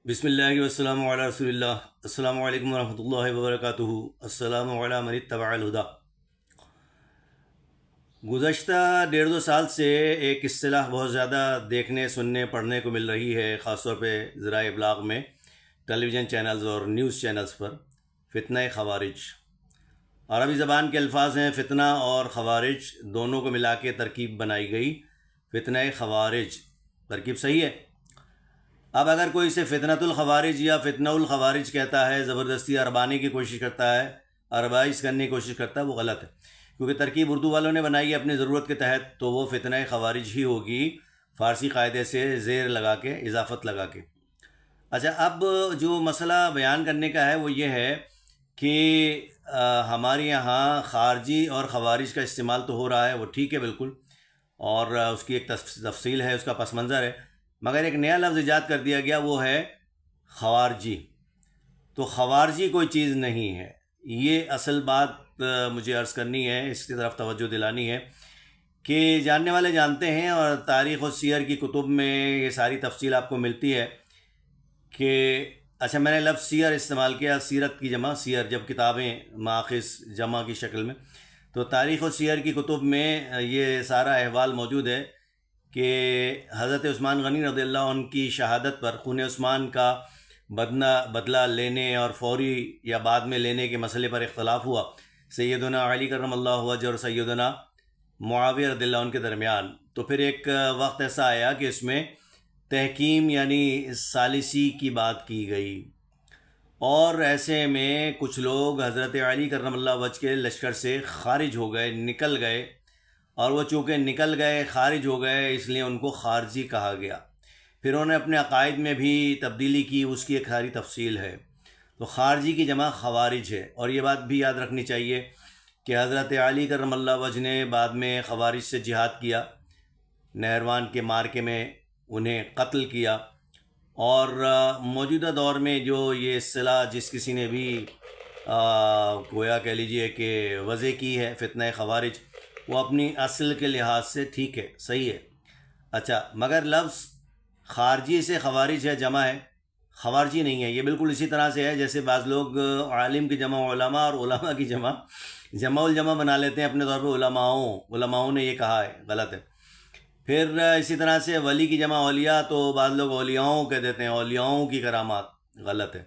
بسم اللہ والسلام علی رسول اللہ۔ السلام علیکم ورحمۃ اللہ وبرکاتہ۔ السلام علی من اتبع الہدی۔ گزشتہ 1.5 2 سال سے ایک اصطلاح بہت زیادہ دیکھنے سننے پڑھنے کو مل رہی ہے، خاص طور پہ ذرائع ابلاغ میں، ٹیلی ویژن چینلز اور نیوز چینلز پر، فتنہ خوارج۔ عربی زبان کے الفاظ ہیں فتنہ اور خوارج، دونوں کو ملا کے ترکیب بنائی گئی فتنہ خوارج۔ ترکیب صحیح ہے۔ اب اگر کوئی اسے فتنۃ الخوارج یا فتنہ الخوارج کہتا ہے، زبردستی عربانے کی کوشش کرتا ہے، عربائز کرنے کی کوشش کرتا ہے، وہ غلط ہے، کیونکہ ترکیب اردو والوں نے بنائی ہے اپنی ضرورت کے تحت، تو وہ فتنہ خوارج ہی ہوگی، فارسی قاعدے سے زیر لگا کے، اضافت لگا کے۔ اچھا، اب جو مسئلہ بیان کرنے کا ہے وہ یہ ہے کہ ہمارے یہاں خارجی اور خوارج کا استعمال تو ہو رہا ہے، وہ ٹھیک ہے بالکل، اور اس کی ایک تفصیل ہے، اس کا پس منظر ہے، مگر ایک نیا لفظ ایجاد کر دیا گیا، وہ ہے خوارجی۔ تو خوارجی کوئی چیز نہیں ہے، یہ اصل بات مجھے عرض کرنی ہے، اس کی طرف توجہ دلانی ہے کہ جاننے والے جانتے ہیں، اور تاریخ و سیر کی کتب میں یہ ساری تفصیل آپ کو ملتی ہے کہ اچھا، میں نے لفظ سیر استعمال کیا، سیرت کی جمع سیر، جب کتابیں ماخذ جمع کی شکل میں، تو تاریخ و سیر کی کتب میں یہ سارا احوال موجود ہے کہ حضرت عثمان غنی رضی اللہ عنہ کی شہادت پر خون عثمان کا بدلہ لینے اور فوری یا بعد میں لینے کے مسئلے پر اختلاف ہوا سیدنا علی کرم اللہ وجہ اور سیدنا معاویہ رضی اللہ عنہ کے درمیان۔ تو پھر ایک وقت ایسا آیا کہ اس میں تحکیم یعنی ثالثی کی بات کی گئی، اور ایسے میں کچھ لوگ حضرت علی کرم اللہ وجہ کے لشکر سے خارج ہو گئے، نکل گئے، اور وہ چونکہ نکل گئے، خارج ہو گئے، اس لیے ان کو خارجی کہا گیا۔ پھر انہوں نے اپنے عقائد میں بھی تبدیلی کی، اس کی ایک ساری تفصیل ہے۔ تو خارجی کی جمع خوارج ہے، اور یہ بات بھی یاد رکھنی چاہیے کہ حضرت علی کرم اللہ وجہ نے بعد میں خوارج سے جہاد کیا، نہروان کے مارکے میں انہیں قتل کیا، اور موجودہ دور میں جو یہ اصطلاح جس کسی نے بھی گویا کہہ لیجئے کہ وضع کی ہے فتنہ خوارج، وہ اپنی اصل کے لحاظ سے ٹھیک ہے، صحیح ہے۔ اچھا، مگر لفظ خارجی سے خوارج ہے، جمع ہے، خوارجی نہیں ہے۔ یہ بالکل اسی طرح سے ہے جیسے بعض لوگ عالم کی جمع علماء اور علماء کی جمع الجمع بنا لیتے ہیں اپنے طور پہ، علماؤں نے یہ کہا ہے، غلط ہے۔ پھر اسی طرح سے ولی کی جمع اولیاء، تو بعض لوگ اولیاؤں کہہ دیتے ہیں، اولیاؤں کی کرامات، غلط ہے۔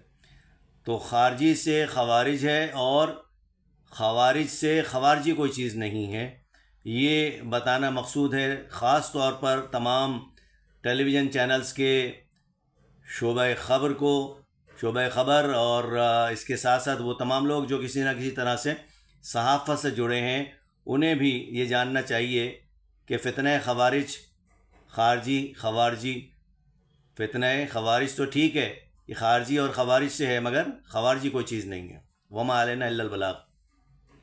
تو خارجی سے خوارج ہے، اور خوارج سے خوارجی کوئی چیز نہیں ہے، یہ بتانا مقصود ہے، خاص طور پر تمام ٹیلی ویژن چینلز کے شعبہ خبر اور اس کے ساتھ ساتھ وہ تمام لوگ جو کسی نہ کسی طرح سے صحافت سے جڑے ہیں، انہیں بھی یہ جاننا چاہیے کہ فتنہ خوارج، خوارجی، فتنہ خوارج تو ٹھیک ہے، یہ خارجی اور خوارج سے ہے، مگر خوارجی کوئی چیز نہیں ہے۔ وما علینا الا البلاغ۔